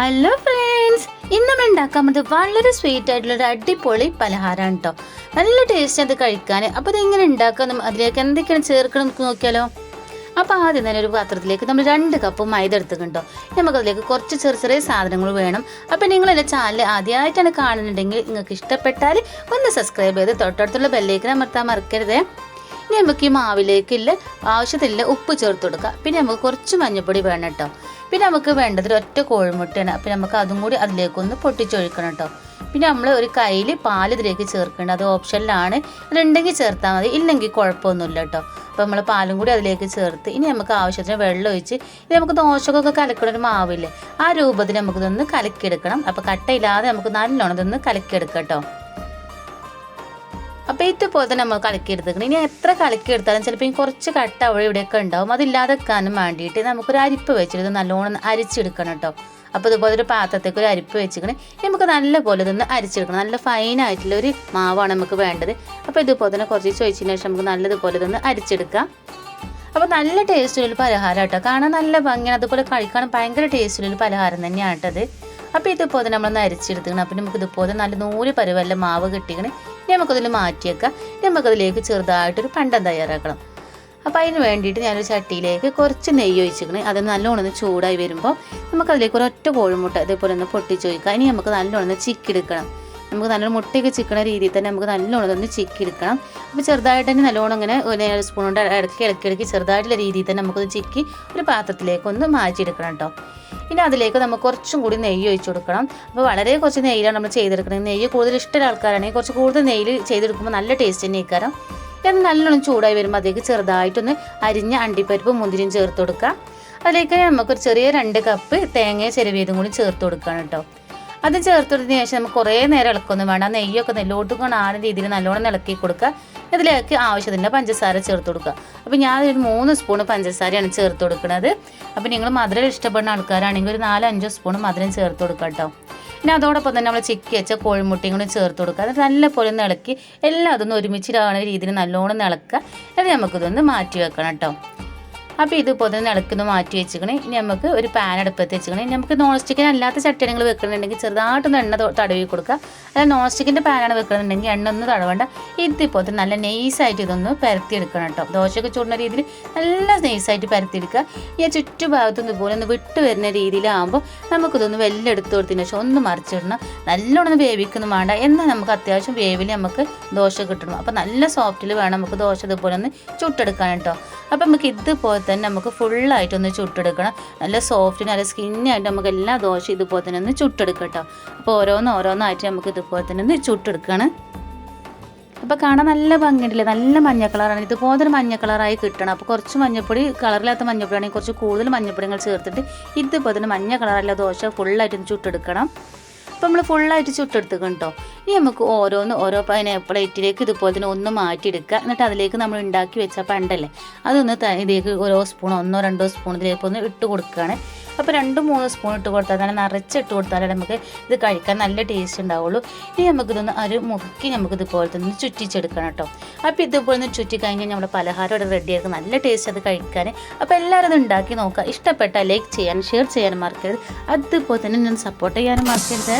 Hello friends, ഇന്ന് നമ്മൾ ഉണ്ടാക്കാൻ പറ്റുന്നത് വളരെ സ്വീറ്റ് ആയിട്ടുള്ള ഒരു അടിപൊളി പലഹാരമാണ് കേട്ടോ. നല്ല ടേസ്റ്റ് അത് കഴിക്കാൻ. അപ്പോൾ ഇതെങ്ങനെ ഉണ്ടാക്കാം, അതിലേക്ക് എന്തൊക്കെയാണ് ചേർക്കണം എന്ന് നോക്കിയാലോ. അപ്പോൾ ആദ്യം തന്നെ ഒരു പാത്രത്തിലേക്ക് നമ്മൾ 2 കപ്പ് മൈദ എടുത്തിട്ടുണ്ടോ. നമുക്കതിലേക്ക് കുറച്ച് ചെറിയ സാധനങ്ങൾ വേണം. അപ്പോൾ നിങ്ങൾ എൻ്റെ ചാനൽ ആദ്യമായിട്ടാണ് കാണുന്നുണ്ടെങ്കിൽ നിങ്ങൾക്ക് ഇഷ്ടപ്പെട്ടാൽ ഒന്ന് സബ്സ്ക്രൈബ് ചെയ്ത് തൊട്ടടുത്തുള്ള ബെല്ലേക്ക് അമർത്താൻ മറക്കരുത്. ഇനി നമുക്ക് ഈ മാവിലേക്കില്ല ആവശ്യത്തില്ല ഉപ്പ് ചേർത്ത് കൊടുക്കുക. പിന്നെ നമുക്ക് കുറച്ച് മഞ്ഞൾപ്പൊടി വേണം കേട്ടോ. പിന്നെ നമുക്ക് വേണ്ടത് ഒറ്റ കോഴിമുട്ടയാണ്. അപ്പം നമുക്ക് അതും കൂടി അതിലേക്കൊന്ന് പൊട്ടിച്ചൊഴിക്കണം കേട്ടോ. പിന്നെ നമ്മൾ ഒരു കയ്യിൽ പാൽ ഇതിലേക്ക് ചേർക്കേണ്ടത്, അത് ഓപ്ഷനിലാണ്. അതുണ്ടെങ്കിൽ ചേർത്താൽ മതി, ഇല്ലെങ്കിൽ കുഴപ്പമൊന്നുമില്ല കേട്ടോ. അപ്പോൾ നമ്മൾ പാലും കൂടി അതിലേക്ക് ചേർത്ത് ഇനി നമുക്ക് ആവശ്യത്തിന് വെള്ളം ഒഴിച്ച് ഇത് നമുക്ക് ദോശക്കൊക്കെ കലക്കണ ഒരു മാവില്ലേ, ആ രൂപത്തിൽ നമുക്കിതൊന്ന് കലക്കിയെടുക്കണം. അപ്പോൾ കട്ടയില്ലാതെ നമുക്ക് നല്ലോണം ഇതൊന്ന് കലക്കിയെടുക്കാം കേട്ടോ. അപ്പോൾ ഇതുപോലെ തന്നെ നമ്മൾ കലക്കിയെടുത്തേക്കണം. ഇനി എത്ര കലക്കിയെടുത്താലും ചിലപ്പോൾ കുറച്ച് കട്ട അവിടെ ഇവിടെയൊക്കെ ഉണ്ടാവും. അതില്ലാതെ വെക്കാനും വേണ്ടിയിട്ട് നമുക്കൊരു അരിപ്പ് വെച്ചിട്ട് നല്ലോണം അരിച്ചെടുക്കണം കേട്ടോ. അപ്പോൾ ഇതുപോലെ ഒരു പാത്രത്തേക്ക് ഒരു അരിപ്പ് വെച്ചിട്ട് നമുക്ക് നല്ലപോലെ ഇതൊന്ന് അരിച്ചെടുക്കണം. നല്ല ഫൈനായിട്ടുള്ള ഒരു മാവാണ് നമുക്ക് വേണ്ടത്. അപ്പോൾ ഇതുപോലെ തന്നെ കുറച്ച് ചോദിച്ചതിന് ശേഷം നമുക്ക് നല്ലതുപോലെ ഇതൊന്ന് അരിച്ചെടുക്കാം. അപ്പോൾ നല്ല ടേസ്റ്റുള്ളൊരു പലഹാരം കേട്ടോ. കാണാൻ നല്ല ഭംഗിയാണ്, അതുപോലെ കഴിക്കാനും ഭയങ്കര ടേസ്റ്റുള്ളൊരു പലഹാരം തന്നെയാണ് കേട്ടത്. അപ്പോൾ ഇതുപോലെ നമ്മളൊന്ന് അരിച്ചെടുക്കണം. അപ്പോൾ നമുക്ക് ഇതുപോലെ നല്ല 100 പരുവല്ല മാവ് കിട്ടിക്കണേ. നമുക്കതിൽ മാറ്റിയേക്കാം. നമുക്കതിലേക്ക് ചെറുതായിട്ടൊരു പണ്ടം തയ്യാറാക്കണം. അപ്പോൾ അതിന് വേണ്ടിയിട്ട് ഞാനൊരു ചട്ടിയിലേക്ക് കുറച്ച് നെയ്യ് ഒഴിച്ചിക്കണേ. അത് നല്ലോണം ചൂടായി വരുമ്പോൾ നമുക്കതിലേക്ക് ഒരൊറ്റ കോഴിമുട്ട ഇതേപോലെ ഒന്ന് പൊട്ടിച്ചൊഴിക്കാം. ഇനി നമുക്ക് നല്ലോണം ചിക്കിയെടുക്കണം. നമുക്ക് നല്ലോണം മുട്ടയൊക്കെ ചിക്കണ രീതിയിൽ തന്നെ നമുക്ക് നല്ലോണം ഒന്ന് ചിക്കിയെടുക്കണം. അപ്പോൾ ചെറുതായിട്ട് തന്നെ നല്ലോണം ഇങ്ങനെ 1 സ്പൂൺ കൊണ്ട് ഇടയ്ക്ക് ചെറുതായിട്ടുള്ള രീതിയിൽ തന്നെ നമുക്കൊന്ന് ചിക്കി ഒരു പാത്രത്തിലേക്ക് ഒന്ന് മാറ്റിയെടുക്കണം കേട്ടോ. ഇനി അതിലേക്ക് നമുക്ക് കുറച്ചും കൂടി നെയ്യ് ഒഴിച്ച് കൊടുക്കണം. അപ്പോൾ വളരെ കുറച്ച് നെയ്യിലാണ് നമ്മൾ ചെയ്തെടുക്കുന്നത്. നെയ്യ് കൂടുതൽ ഇഷ്ടമുള്ള ആൾക്കാരാണെങ്കിൽ കുറച്ച് കൂടുതൽ നെയ്യിൽ ചെയ്തെടുക്കുമ്പോൾ നല്ല ടേസ്റ്റ് തന്നെ ആയിരിക്കും. അത് നല്ലോണം ചൂടായി വരുമ്പോൾ അതിലേക്ക് ചെറുതായിട്ടൊന്ന് അരിഞ്ഞ അണ്ടിപ്പരിപ്പും മുന്തിരിയും ചേർത്ത് കൊടുക്കുക. അതിലേക്ക് നമുക്കൊരു ചെറിയ 2 കപ്പ് തേങ്ങ ചിരവിയതും കൂടി ചേർത്ത് കൊടുക്കണം കേട്ടോ. അത് ചേർത്ത് കൊടുത്തതിന് ശേഷം നമുക്ക് കുറേ നേരം ഇളക്കൊന്നും വേണ്ട. നെയ്യൊക്കെ നെല്ലോട്ടുകൊണ്ട് ആടുന്ന രീതിയിൽ നല്ലോണം ഇളക്കി കൊടുക്കുക. ഇതിലേക്ക് ആവശ്യത്തിന് പഞ്ചസാര ചേർത്ത് കൊടുക്കുക. അപ്പോൾ ഞാനൊരു 3 സ്പൂൺ പഞ്ചസാരയാണ് ചേർത്ത് കൊടുക്കുന്നത്. അപ്പോൾ നിങ്ങൾ മധുരം ഇഷ്ടപ്പെടുന്ന ആൾക്കാരാണെങ്കിൽ ഒരു 4-5 സ്പൂൺ മധുരം ചേർത്ത് കൊടുക്കുക കേട്ടോ. പിന്നെ അതോടൊപ്പം തന്നെ നമ്മൾ ചിക്കി വെച്ച കോഴിമുട്ടയും കൂടി ചേർത്ത് കൊടുക്കുക. അത് നല്ലപോലെ ഒന്ന് ഇളക്കി എല്ലാം അതൊന്ന് ഒരുമിച്ചിടാവുന്ന രീതിയിൽ നല്ലോണം ഇളക്കുക. അത് നമുക്കിതൊന്ന് മാറ്റി വെക്കണം കേട്ടോ. അപ്പോൾ ഇതുപോലെ തന്നെ ഇളക്കുന്ന മാറ്റി വെച്ചിക്കണേ. ഇനി നമുക്ക് ഒരു പാൻ അടുപ്പത്ത് വെച്ചിക്കണേ. നമുക്ക് നോൺ സ്റ്റിക്കിന് അല്ലാത്ത ചട്ടികൾ വെക്കുന്നുണ്ടെങ്കിൽ ചെറുതായിട്ടൊന്ന് എണ്ണ തടവി കൊടുക്കുക. അല്ല നോൺ സ്റ്റിക്കിൻ്റെ പാനാണ് വെക്കുന്നുണ്ടെങ്കിൽ എണ്ണ ഒന്ന് തടവേണ്ട. ഇതുപോലെ നല്ല നെയ്സായിട്ട് ഇതൊന്ന് പരത്തിയെടുക്കണം കേട്ടോ. ദോശയൊക്കെ ചൂടുന്ന രീതിയിൽ നല്ല നെയ്സായിട്ട് പരത്തിയെടുക്കുക. ഈ ചുറ്റുഭാഗത്തും ഇതുപോലെ ഒന്ന് വിട്ട് വരുന്ന രീതിയിലാകുമ്പോൾ നമുക്കിതൊന്ന് വെല്ലം എടുത്ത് കൊടുത്തതിന് ശേഷം ഒന്ന് മറിച്ചിടണം. നല്ലോണം ഒന്ന് വേവിക്കൊന്നും വേണ്ട, എന്നാൽ നമുക്ക് അത്യാവശ്യം വേവിൽ നമുക്ക് ദോശ കിട്ടണം. അപ്പോൾ നല്ല സോഫ്റ്റിൽ വേണം നമുക്ക് ദോശ ഇതുപോലെ ഒന്ന് ചുട്ടെടുക്കാൻ കേട്ടോ. അപ്പോൾ നമുക്ക് ഇതുപോലെ തന്നെ നമുക്ക് ഫുള്ളായിട്ടൊന്ന് ചുട്ടെടുക്കണം. നല്ല സോഫ്റ്റിന് നല്ല സ്കിന്നായിട്ട് നമുക്ക് എല്ലാ ദോശ ഇതുപോലെ തന്നെ ഒന്ന് ചുട്ടെടുക്കാം കേട്ടോ. അപ്പോൾ ഓരോന്നായിട്ട് നമുക്ക് ഇതുപോലെ തന്നെ ഒന്ന് ചുട്ടെടുക്കണം. അപ്പോൾ കാണാൻ നല്ല ഭംഗിയുണ്ടല്ലേ, നല്ല മഞ്ഞ കളറാണ്. ഇതുപോലെ തന്നെ മഞ്ഞ കളറായി കിട്ടണം. അപ്പോൾ കുറച്ച് മഞ്ഞപ്പൊടി, കളറില്ലാത്ത മഞ്ഞപ്പൊടിയാണെങ്കിൽ കുറച്ച് കൂടുതൽ മഞ്ഞപ്പൊടികൾ ചേർത്തിട്ട് ഇതുപോലെ തന്നെ മഞ്ഞ കളറുള്ള ദോശ ഫുള്ളായിട്ടൊന്ന് ചുട്ടെടുക്കണം. അപ്പോൾ നമ്മൾ ഫുള്ളായിട്ട് ചുട്ടെടുത്തേക്കണം കേട്ടോ. ഇനി നമുക്ക് ഓരോ പ്ലേറ്റിലേക്ക് ഇതുപോലെ തന്നെ ഒന്ന് മാറ്റിയെടുക്കുക. എന്നിട്ട് അതിലേക്ക് നമ്മൾ ഉണ്ടാക്കി വെച്ച പണ്ടല്ലേ അതൊന്ന് ഇതിലേക്ക് ഓരോ സ്പൂൺ 1-2 സ്പൂൺ ഇതിലേക്ക് ഒന്ന് ഇട്ട് കൊടുക്കുകയാണ്. അപ്പോൾ 2-3 സ്പൂൺ ഇട്ട് കൊടുത്താൽ തന്നെ നിറച്ചിട്ട് കൊടുത്താലേ നമുക്ക് ഇത് കഴിക്കാൻ നല്ല ടേസ്റ്റ് ഉണ്ടാവുള്ളൂ. ഇനി നമുക്കിതൊന്ന് മുറുക്കി നമുക്കിതുപോലെ തന്നെ ചുറ്റിച്ചെടുക്കണം കേട്ടോ. അപ്പോൾ ഇതുപോലെ ഒന്ന് ചുറ്റി കഴിഞ്ഞാൽ നമ്മുടെ പലഹാരം ഇവിടെ റെഡിയാക്കും. നല്ല ടേസ്റ്റ് അത് കഴിക്കാൻ. അപ്പോൾ എല്ലാവരും അത് ഉണ്ടാക്കി നോക്കുക. ഇഷ്ടപ്പെട്ടാൽ ലൈക്ക് ചെയ്യാനും ഷെയർ ചെയ്യാനും മറക്കരുത്. അതുപോലെ തന്നെ ഞാൻ സപ്പോർട്ട് ചെയ്യാനും മറക്കരുത്.